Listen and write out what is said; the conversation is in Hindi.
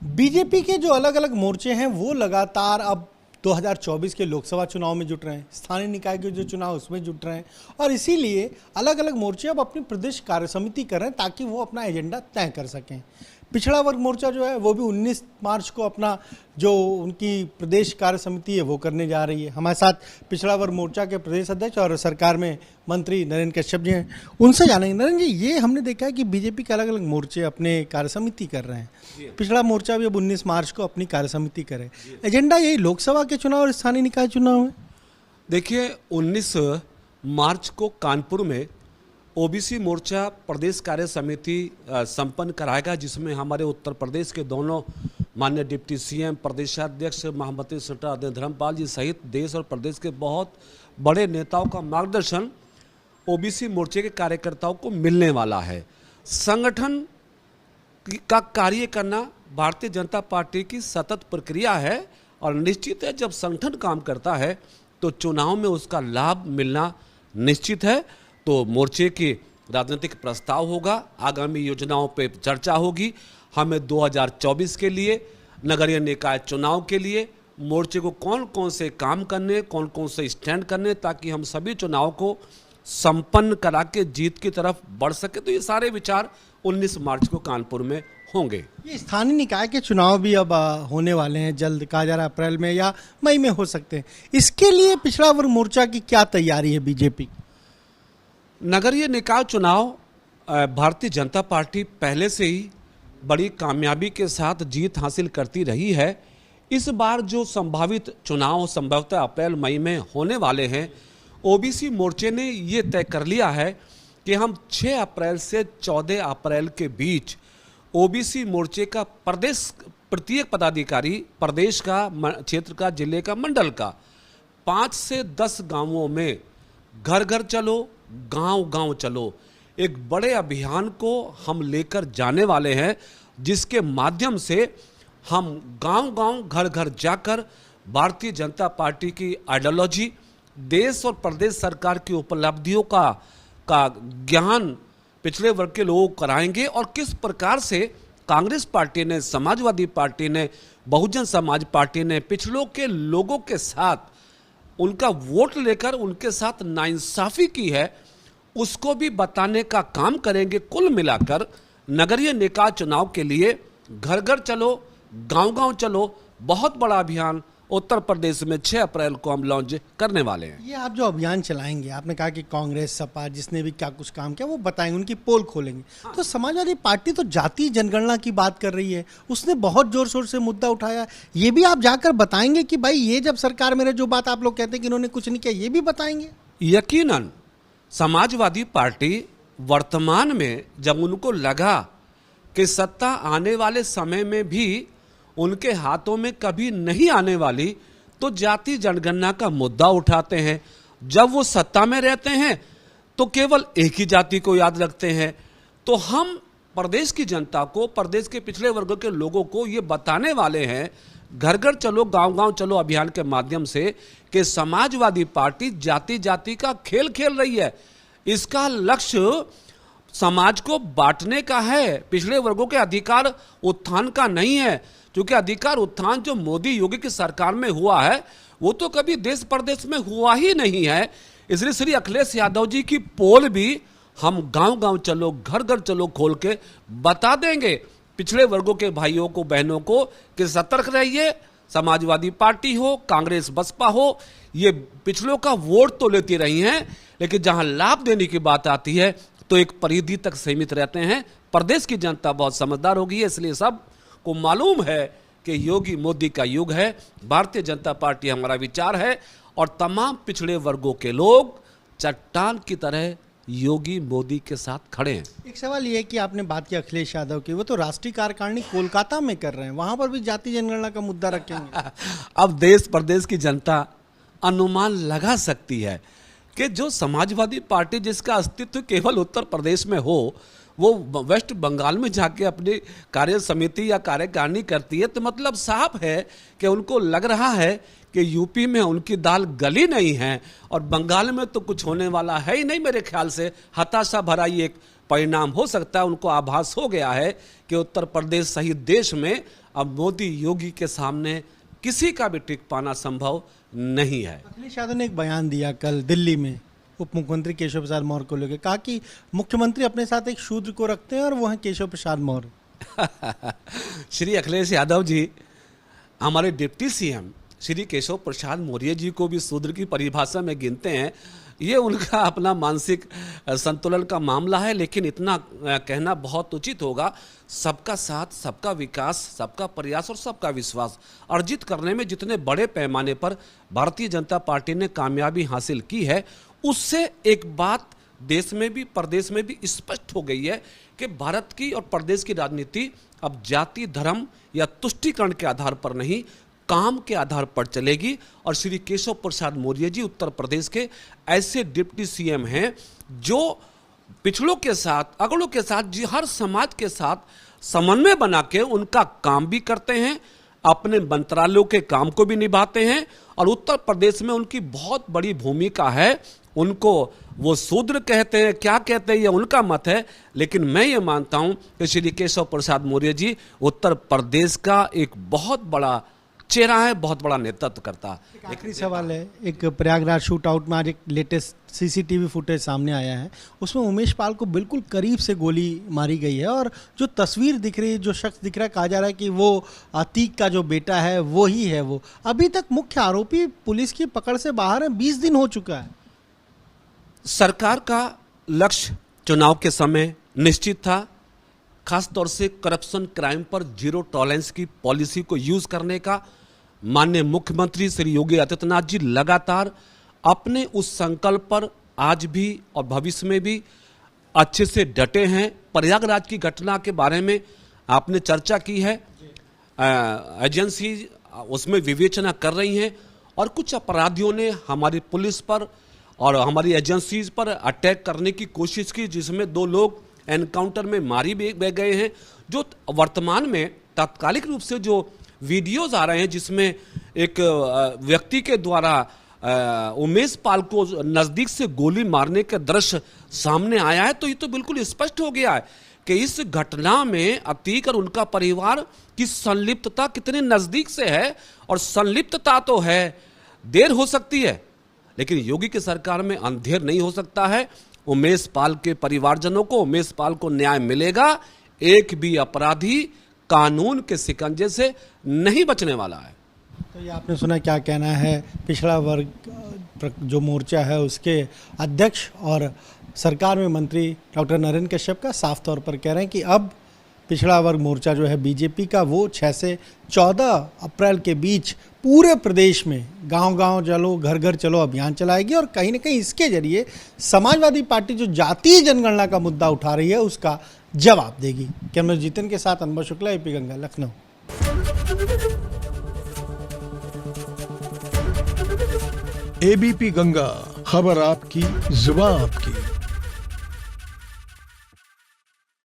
बीजेपी के जो अलग अलग मोर्चे हैं वो लगातार अब 2024 के लोकसभा चुनाव में जुट रहे हैं, स्थानीय निकाय के जो चुनाव उसमें जुट रहे हैं और इसीलिए अलग अलग मोर्चे अब अपनी प्रदेश कार्य समिति कर रहे हैं ताकि वो अपना एजेंडा तय कर सकें। पिछड़ा वर्ग मोर्चा जो है वो भी 19 मार्च को अपना जो उनकी प्रदेश कार्य समिति है वो करने जा रही है। हमारे साथ पिछड़ा वर्ग मोर्चा के प्रदेश अध्यक्ष और सरकार में मंत्री नरेंद्र कश्यप जी हैं, उनसे जानेंगे। नरेंद्र जी, ये हमने देखा है कि बीजेपी के अलग अलग मोर्चे अपने कार्य समिति कर रहे हैं। पिछड़ा मोर्चा भी अब 19 मार्च को अपनी कार्य समिति करे। एजेंडा यही लोकसभा के चुनाव और स्थानीय निकाय चुनाव है। देखिए, 19 मार्च को कानपुर में ओबीसी मोर्चा प्रदेश कार्य समिति संपन्न कराएगा, जिसमें हमारे उत्तर प्रदेश के दोनों माननीय डिप्टी सीएम, प्रदेशाध्यक्ष महामंत्री सटा धर्मपाल जी सहित देश और प्रदेश के बहुत बड़े नेताओं का मार्गदर्शन ओबीसी मोर्चे के कार्यकर्ताओं को मिलने वाला है। संगठन का कार्य करना भारतीय जनता पार्टी की सतत प्रक्रिया है और निश्चित है जब संगठन काम करता है तो चुनाव में उसका लाभ मिलना निश्चित है। तो मोर्चे की राजनीतिक प्रस्ताव होगा, आगामी योजनाओं पे चर्चा होगी। हमें 2024 के लिए नगरीय निकाय चुनाव के लिए मोर्चे को कौन कौन से काम करने, कौन कौन से स्टैंड करने, ताकि हम सभी चुनाव को संपन्न करा के जीत की तरफ बढ़ सके। तो ये सारे विचार 19 मार्च को कानपुर में होंगे। ये स्थानीय निकाय के चुनाव भी अब होने वाले हैं, जल्द कहा जा रहा है अप्रैल में या मई में हो सकते हैं। इसके लिए पिछड़ा वर्ग मोर्चा की क्या तैयारी है बीजेपी? नगरीय निकाय चुनाव भारतीय जनता पार्टी पहले से ही बड़ी कामयाबी के साथ जीत हासिल करती रही है। इस बार जो संभावित चुनाव संभवतः अप्रैल मई में होने वाले हैं, ओबीसी मोर्चे ने ये तय कर लिया है कि हम 6 अप्रैल से 14 अप्रैल के बीच ओबीसी मोर्चे का प्रदेश प्रत्येक पदाधिकारी प्रदेश का, क्षेत्र का, जिले का, मंडल का 5 से 10 गांवों में घर घर चलो, गांव गांव चलो, एक बड़े अभियान को हम लेकर जाने वाले हैं, जिसके माध्यम से हम गांव गांव, घर घर जाकर भारतीय जनता पार्टी की आइडियोलॉजी, देश और प्रदेश सरकार की उपलब्धियों का ज्ञान पिछड़े वर्ग के लोगों को कराएंगे और किस प्रकार से कांग्रेस पार्टी ने, समाजवादी पार्टी ने, बहुजन समाज पार्टी ने पिछड़ों के लोगों के साथ उनका वोट लेकर उनके साथ नाइंसाफी की है, उसको भी बताने का काम करेंगे। कुल मिलाकर नगरीय निकाय चुनाव के लिए घर घर चलो, गांव गांव चलो, बहुत बड़ा अभियान उत्तर प्रदेश में 6 अप्रैल को हम लॉन्च करने वाले हैं। ये आप जो अभियान चलाएंगे, आपने कहा कि कांग्रेस, सपा, जिसने भी क्या कुछ काम किया वो बताएंगे, उनकी पोल खोलेंगे। हाँ। तो समाजवादी पार्टी तो जातीय जनगणना की बात कर रही है, उसने बहुत जोर शोर से मुद्दा उठाया। ये भी आप जाकर बताएंगे कि भाई ये जब सरकार में रहे, जो बात आप लोग कहते हैं कि इन्होंने कुछ नहीं किया, ये भी बताएंगे? यकीनन समाजवादी पार्टी वर्तमान में जब उनको लगा कि सत्ता आने वाले समय में भी उनके हाथों में कभी नहीं आने वाली, तो जाति जनगणना का मुद्दा उठाते हैं। जब वो सत्ता में रहते हैं तो केवल एक ही जाति को याद रखते हैं। तो हम प्रदेश की जनता को, प्रदेश के पिछड़े वर्गों के लोगों को ये बताने वाले हैं, घर घर चलो, गांव गांव चलो अभियान के माध्यम से, कि समाजवादी पार्टी जाति जाति का खेल खेल रही है। इसका लक्ष्य समाज को बांटने का है, पिछड़े वर्गों के अधिकार उत्थान का नहीं है। क्योंकि अधिकार उत्थान जो मोदी योगी की सरकार में हुआ है वो तो कभी देश प्रदेश में हुआ ही नहीं है। इसलिए श्री अखिलेश यादव जी की पोल भी हम गांव गांव चलो, घर घर चलो खोल के बता देंगे पिछड़े वर्गों के भाइयों को, बहनों को, कि सतर्क रहिए। समाजवादी पार्टी हो, कांग्रेस, बसपा हो, ये पिछड़ों का वोट तो लेती रही हैं, लेकिन जहां लाभ देने की बात आती है तो एक परिधि तक सीमित रहते हैं। प्रदेश की जनता बहुत समझदार होगी, इसलिए सब को मालूम है कि योगी मोदी का युग है, भारतीय जनता पार्टी हमारा विचार है और तमाम पिछड़े वर्गों के लोग चट्टान की तरह योगी मोदी के साथ खड़े हैं। एक सवाल ये है कि आपने बात की अखिलेश यादव की, वो तो राष्ट्रीय कार्यकारिणी कोलकाता में कर रहे हैं, वहां पर भी जाति जनगणना का मुद्दा रखेंगे। अब देश प्रदेश की जनता अनुमान लगा सकती है कि जो समाजवादी पार्टी जिसका अस्तित्व केवल उत्तर प्रदेश में हो, वो वेस्ट बंगाल में जाके अपनी कार्य समिति या कार्यकारिणी करती है, तो मतलब साफ है कि उनको लग रहा है कि यूपी में उनकी दाल गली नहीं है और बंगाल में तो कुछ होने वाला है ही नहीं। मेरे ख्याल से हताशा भरा ये एक परिणाम हो सकता है। उनको आभास हो गया है कि उत्तर प्रदेश सहित देश में अब मोदी योगी के सामने किसी का भी टिक पाना संभव नहीं है। अखिलेश यादव ने एक बयान दिया कल दिल्ली में उप मुख्यमंत्री केशव प्रसाद मौर्य को लेकर, कहा कि मुख्यमंत्री अपने साथ एक शूद्र को रखते हैं और वो है केशव प्रसाद मौर्य। श्री अखिलेश यादव जी हमारे डिप्टी सीएम श्री केशव प्रसाद मौर्य जी को भी शूद्र की परिभाषा में गिनते हैं। ये उनका अपना मानसिक संतुलन का मामला है, लेकिन इतना कहना बहुत उचित होगा, सबका साथ, सबका विकास, सबका प्रयास और सबका विश्वास अर्जित करने में जितने बड़े पैमाने पर भारतीय जनता पार्टी ने कामयाबी हासिल की है, उससे एक बात देश में भी प्रदेश में भी स्पष्ट हो गई है कि भारत की और प्रदेश की राजनीति अब जाति, धर्म या तुष्टीकरण के आधार पर नहीं, काम के आधार पर चलेगी। और श्री केशव प्रसाद मौर्य जी उत्तर प्रदेश के ऐसे डिप्टी सीएम हैं जो पिछड़ों के साथ, अगड़ों के साथ, जी हर समाज के साथ समन्वय बना के उनका काम भी करते हैं, अपने मंत्रालयों के काम को भी निभाते हैं और उत्तर प्रदेश में उनकी बहुत बड़ी भूमिका है। उनको वो शूद्र कहते हैं, क्या कहते हैं, ये उनका मत है, लेकिन मैं ये मानता हूं कि श्री केशव प्रसाद मौर्य जी उत्तर प्रदेश का एक बहुत बड़ा चेहरा है, बहुत बड़ा नेतृत्व करता है। आखिरी सवाल है, एक प्रयागराज शूट आउट में आज एक लेटेस्ट सीसीटीवी फुटेज सामने आया है, उसमें उमेश पाल को बिल्कुल करीब से गोली मारी गई है और जो तस्वीर दिख रही है, जो शख्स दिख रहा है, कहा जा रहा है कि वो अतीक का जो बेटा है वो ही है। वो अभी तक मुख्य आरोपी पुलिस की पकड़ से बाहर है, 20 दिन हो चुका है। सरकार का लक्ष्य चुनाव के समय निश्चित था, खासतौर से करप्शन क्राइम पर जीरो टॉलरेंस की पॉलिसी को यूज करने का। माननीय मुख्यमंत्री श्री योगी आदित्यनाथ जी लगातार अपने उस संकल्प पर आज भी और भविष्य में भी अच्छे से डटे हैं। प्रयागराज की घटना के बारे में आपने चर्चा की है, एजेंसी उसमें विवेचना कर रही हैं और कुछ अपराधियों ने हमारी पुलिस पर और हमारी एजेंसीज पर अटैक करने की कोशिश की, जिसमें 2 लोग एनकाउंटर में मारी भी गए हैं। जो वर्तमान में तात्कालिक रूप से जो वीडियोज आ रहे हैं जिसमें एक व्यक्ति के द्वारा उमेश पाल को नजदीक से गोली मारने का दृश्य सामने आया है, तो ये तो बिल्कुल स्पष्ट हो गया है कि इस घटना में अतीक और उनका परिवार की संलिप्तता कितने नजदीक से है। और संलिप्तता तो है, देर हो सकती है, लेकिन योगी की सरकार में अंधेर नहीं हो सकता है। उमेश पाल के परिवारजनों को, उमेश पाल को न्याय मिलेगा। एक भी अपराधी कानून के शिकंजे से नहीं बचने वाला है। तो ये आपने सुना, क्या कहना है पिछड़ा वर्ग जो मोर्चा है उसके अध्यक्ष और सरकार में मंत्री डॉक्टर नरेंद्र कश्यप का साफ तौर पर कह रहे हैं कि अब पिछड़ा वर्ग मोर्चा जो है बीजेपी का, वो 6 से 14 अप्रैल के बीच पूरे प्रदेश में गांव-गांव चलो, घर-घर चलो अभियान चलाएगी और कहीं ना कहीं इसके जरिए समाजवादी पार्टी जो जातीय जनगणना का मुद्दा उठा रही है उसका जवाब देगी। कैमरा जीतन के साथ अनवर शुक्ला, एपी गंगा, लखनऊ। एबीपी गंगा, खबर आपकी, जुबान आपकी।